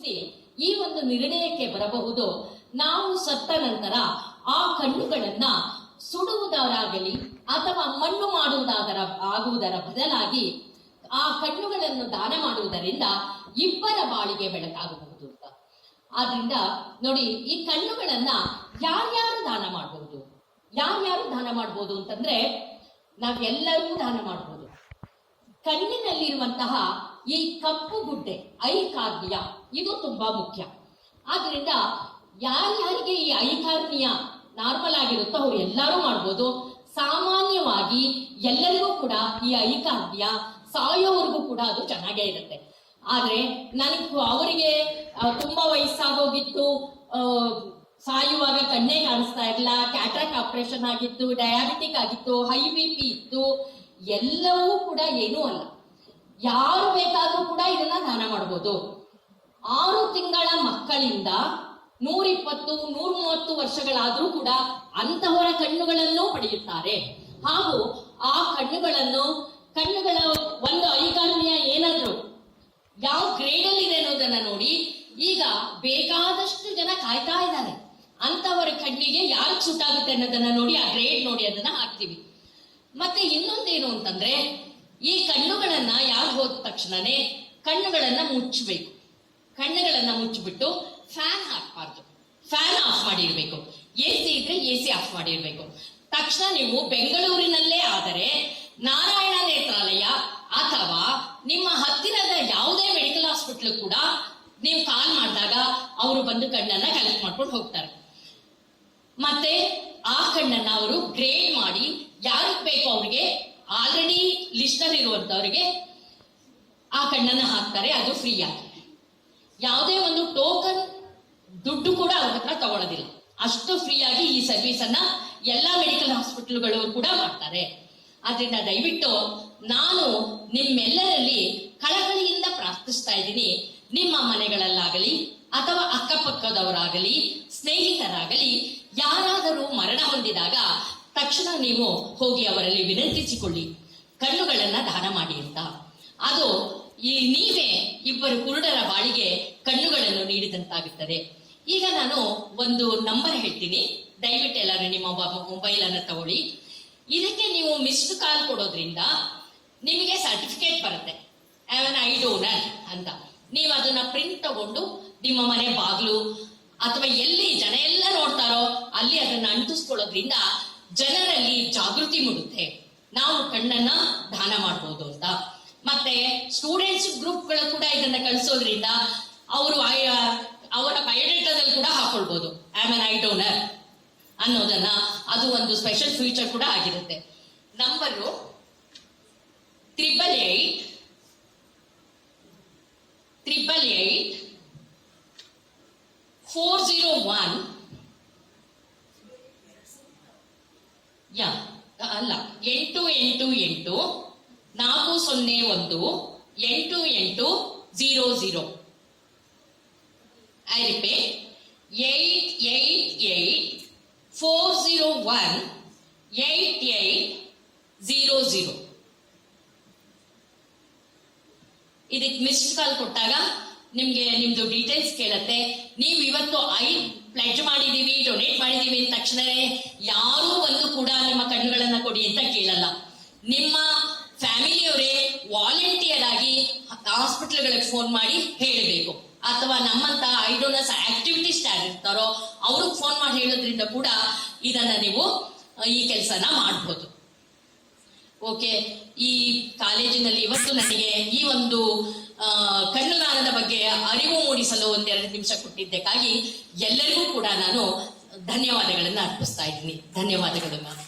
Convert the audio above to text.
ಚಿಂತಿಸಿ ಈ ಒಂದು ನಿರ್ಣಯಕ್ಕೆ ಬರಬಹುದು. ನಾವು ಸತ್ತ ನಂತರ ಆ ಕಣ್ಣುಗಳನ್ನ ಸುಡುವುದರಾಗಲಿ ಅಥವಾ ಮಣ್ಣು ಆಗುವುದರ ಬದಲಾಗಿ ಆ ಕಣ್ಣುಗಳನ್ನು ದಾನ ಮಾಡುವುದರಿಂದ ಇಬ್ಬರ ಬಾಳಿಗೆ ಬೆಳಕಾಗಬಹುದು ಅಂತ. ಆದ್ರಿಂದ ನೋಡಿ, ಈ ಕಣ್ಣುಗಳನ್ನ ಯಾರ್ಯಾರು ದಾನ ಮಾಡಬಹುದು, ಯಾರ್ಯಾರು ದಾನ ಮಾಡಬಹುದು ಅಂತಂದ್ರೆ ನಾವೆಲ್ಲರೂ ದಾನ ಮಾಡಬಹುದು. ಕಣ್ಣಿನಲ್ಲಿರುವಂತಹ ಈ ಕಪ್ಪು ಗುಡ್ಡೆ ಐ ಕಾರ್ನಿಯಾ ಇದು ತುಂಬಾ ಮುಖ್ಯ. ಆದ್ರಿಂದ ಯಾರ್ಯಾರಿಗೆ ಈ ಐ ಕಾರ್ನಿಯಾ ನಾರ್ಮಲ್ ಆಗಿರುತ್ತೋ ಅವ್ರು ಎಲ್ಲರೂ ಮಾಡ್ಬೋದು. ಸಾಮಾನ್ಯವಾಗಿ ಎಲ್ಲರಿಗೂ ಕೂಡ ಈ ಐ ಕಾರ್ನಿಯಾ ಸಾಯೋವರೆಗೂ ಕೂಡ ಅದು ಚೆನ್ನಾಗೇ ಇರುತ್ತೆ. ಆದ್ರೆ ಅವರಿಗೆ ತುಂಬಾ ವಯಸ್ಸಾಗೋಗಿತ್ತು, ಸಾಯುವಾಗ ಕಣ್ಣೇ ಕಾಣಿಸ್ತಾ ಇರಲಿಲ್ಲ, ಕ್ಯಾಟ್ರಾಕ್ಟ್ ಆಪರೇಷನ್ ಆಗಿತ್ತು, ಡಯಾಬಿಟಿಕ್ ಆಗಿತ್ತು, ಹೈ BP ಇತ್ತು, ಎಲ್ಲವೂ ಕೂಡ ಏನೂ ಅಲ್ಲ. ಯಾರು ಬೇಕಾದ್ರೂ ಕೂಡ ಇದನ್ನ ದಾನ ಮಾಡಬಹುದು. 6 ತಿಂಗಳ ಮಕ್ಕಳಿಂದ 120, 130 ವರ್ಷಗಳಾದ್ರೂ ಕೂಡ ಅಂತಹವರ ಕಣ್ಣುಗಳನ್ನು ಪಡೆಯುತ್ತಾರೆ. ಹಾಗೂ ಆ ಕಣ್ಣುಗಳ ಒಂದು ಐ ಕಾರ್ನಿಯಾ ಏನಾದ್ರು ಯಾವ ಗ್ರೇಡ್ ಅಲ್ಲಿ ಇದೆ ಅನ್ನೋದನ್ನ ನೋಡಿ ಈಗ ಬೇಕಾದಷ್ಟು ಜನ ಕಾಯ್ತಾ ಇದ್ದಾರೆ. ಅಂತವರ ಕಣ್ಣಿಗೆ ಯಾರು ಸೂಟ್ ಆಗುತ್ತೆ ಅನ್ನೋದನ್ನ ನೋಡಿ ಆ ಗ್ರೇಡ್ ನೋಡಿ ಅದನ್ನ ಹಾಕ್ತಿವಿ. ಮತ್ತೆ ಇನ್ನೊಂದೇನು ಅಂತಂದ್ರೆ ಈ ಕಣ್ಣುಗಳನ್ನ ಯಾರು ಹೋದ ತಕ್ಷಣನೇ ಕಣ್ಣುಗಳನ್ನ ಮುಚ್ಚಬೇಕು. ಕಣ್ಣುಗಳನ್ನ ಮುಚ್ಚಿಬಿಟ್ಟು ಫ್ಯಾನ್ ಹಾಕಬಾರ್ದು, ಫ್ಯಾನ್ ಆಫ್ ಮಾಡಿರ್ಬೇಕು. AC ಇದ್ರೆ AC ಆಫ್ ಮಾಡಿರ್ಬೇಕು. ತಕ್ಷಣ ನೀವು ಬೆಂಗಳೂರಿನಲ್ಲೇ ಆದರೆ ನಾರಾಯಣ ನೇತ್ರಾಲಯ ಅಥವಾ ನಿಮ್ಮ ಹತ್ತಿರದ ಯಾವುದೇ ಮೆಡಿಕಲ್ ಹಾಸ್ಪಿಟಲ್ ಕೂಡ ನೀವು ಕಾಲ್ ಮಾಡಿದಾಗ ಅವರು ಬಂದು ಕಣ್ಣನ್ನ ಕಲೆಕ್ಟ್ ಮಾಡ್ಕೊಂಡು ಹೋಗ್ತಾರೆ. ಮತ್ತೆ ಆ ಕಣ್ಣನ್ನ ಅವರು ಗ್ರೇಡ್ ಮಾಡಿ ಯಾರಿಗೆ ಬೇಕು ಅವ್ರಿಗೆ ಆಲ್ರೆಡಿ ಲಿಸ್ಟ್ ಅಲ್ಲಿ ಇರುವಂತವರಿಗೆ ಆ ಕಣ್ಣನ್ನ ಹಾಕ್ತಾರೆ. ಅದು ಫ್ರೀ ಆಗಿ, ಯಾವುದೇ ಒಂದು ಟೋಕನ್ ದುಡ್ಡು ಕೂಡ ಅವ್ರ ಹತ್ರ ತಗೊಳ್ಳೋದಿಲ್ಲ. ಅಷ್ಟು ಫ್ರೀ ಆಗಿ ಈ ಸರ್ವಿಸ್ ಅನ್ನ ಎಲ್ಲಾ ಮೆಡಿಕಲ್ ಹಾಸ್ಪಿಟಲ್ಗಳು ಕೂಡ ಮಾಡ್ತಾರೆ. ಆದ್ರಿಂದ ದಯವಿಟ್ಟು ನಾನು ನಿಮ್ಮೆಲ್ಲರಲ್ಲಿ ಕಳಕಳಿಯಿಂದ ಪ್ರಾರ್ಥಿಸ್ತಾ ಇದ್ದೀನಿ. ನಿಮ್ಮ ಮನೆಗಳಲ್ಲಾಗಲಿ ಅಥವಾ ಅಕ್ಕಪಕ್ಕದವರಾಗಲಿ ಸ್ನೇಹಿತರಾಗಲಿ ಯಾರಾದರೂ ಮರಣ ಹೊಂದಿದಾಗ ತಕ್ಷಣ ನೀವು ಹೋಗಿ ಅವರಲ್ಲಿ ವಿನಂತಿಸಿಕೊಳ್ಳಿ, ಕಣ್ಣುಗಳನ್ನ ದಾನ ಮಾಡಿ ಅಂತ. ಅದು ನೀವೇ ಇಬ್ಬರು ಕುರುಡರ ಬಾಳಿಗೆ ಕಣ್ಣುಗಳನ್ನು ನೀಡಿದಂತಾಗುತ್ತದೆ. ಈಗ ನಾನು ಒಂದು ನಂಬರ್ ಹೇಳ್ತೀನಿ, ದಯವಿಟ್ಟು ಎಲ್ಲರೂ ನಿಮ್ಮ ಮೊಬೈಲ್ ಅನ್ನು ತಗೊಳ್ಳಿ. ಇದಕ್ಕೆ ನೀವು ಮಿಸ್ಡ್ ಕಾಲ್ ಕೊಡೋದ್ರಿಂದ ನಿಮಗೆ ಸರ್ಟಿಫಿಕೇಟ್ ಬರುತ್ತೆ, ಆನ್ ಐ ಡೋನರ್ ಅಂತ. ನೀವು ಅದನ್ನ ಪ್ರಿಂಟ್ ತಗೊಂಡು ನಿಮ್ಮ ಮನೆ ಬಾಗ್ಲು ಅಥವಾ ಎಲ್ಲಿ ಜನ ಎಲ್ಲ ನೋಡ್ತಾರೋ ಅಲ್ಲಿ ಅದನ್ನ ಅಂಟಿಸ್ಕೊಳ್ಳೋದ್ರಿಂದ ಜನರಲ್ಲಿ ಜಾಗೃತಿ ಮೂಡುತ್ತೆ, ನಾವು ಕಣ್ಣನ್ನ ದಾನ ಮಾಡಬಹುದು ಅಂತ. ಮತ್ತೆ ಸ್ಟೂಡೆಂಟ್ಸ್ ಗ್ರೂಪ್ಗಳು ಕೂಡ ಇದನ್ನ ಕಳಿಸೋದ್ರಿಂದ ಅವರು ಅವರ ಬಯೋಡೇಟಾದಲ್ಲಿ ಕೂಡ ಹಾಕೊಳ್ಬಹುದು ಆನ್ ಐ ಡೋನರ್ ಅನ್ನೋದನ್ನ. ಅದು ಒಂದು ಸ್ಪೆಷಲ್ ಫೀಚರ್ ಕೂಡ ಆಗಿರುತ್ತೆ. ನಂಬರು 888-401 ಅಲ್ಲ 888-401-8800. I repeat 888-401-8800. ಇದಕ್ಕೆ ಮಿಸ್ಡ್ ಕಾಲ್ ಕೊಟ್ಟಾಗ ನಿಮ್ಗೆ ನಿಮ್ದು ಡೀಟೇಲ್ಸ್ ಕೇಳತ್ತೆ. ನೀವು ಇವತ್ತು ಪ್ಲೆಡ್ಜ್ ಮಾಡಿದೀವಿ, ಡೊನೇಟ್ ಮಾಡಿದೀವಿ ಅಂದ ತಕ್ಷಣನೇ ಯಾರೂ ಒಂದು ಕೂಡ ನಿಮ್ಮ ಕಣ್ಣುಗಳನ್ನ ಕೊಡಿ ಅಂತ ಕೇಳಲ್ಲ. ನಿಮ್ಮ ಫ್ಯಾಮಿಲಿಯವರೇ ವಾಲಂಟಿಯರ್ ಆಗಿ ಹಾಸ್ಪಿಟಲ್ಗಳಿಗೆ ಫೋನ್ ಮಾಡಿ ಹೇಳಬೇಕು, ಅಥವಾ ನಮ್ಮಂತ ಐ ಡೋನರ್ಸ್ ಆಕ್ಟಿವಿಟೀಸ್ ಯಾರು ಇರ್ತಾರೋ ಅವ್ರಿಗೆ ಫೋನ್ ಮಾಡಿ ಹೇಳೋದ್ರಿಂದ ಕೂಡ ಇದನ್ನ ನೀವು ಈ ಕೆಲಸನ ಮಾಡಬಹುದು. ಓಕೆ, ಈ ಕಾಲೇಜಿನಲ್ಲಿ ಇವತ್ತು ನನಗೆ ಈ ಒಂದು ಕಣ್ಣು ದಾನದ ಬಗ್ಗೆ ಅರಿವು ಮೂಡಿಸಲು 1-2 ನಿಮಿಷ ಕೊಟ್ಟಿದ್ದಕ್ಕಾಗಿ ಎಲ್ಲರಿಗೂ ಕೂಡ ನಾನು ಧನ್ಯವಾದಗಳನ್ನ ಅರ್ಪಿಸ್ತಾ ಇದ್ದೀನಿ. ಧನ್ಯವಾದಗಳು ಮ್ಯಾಮ್.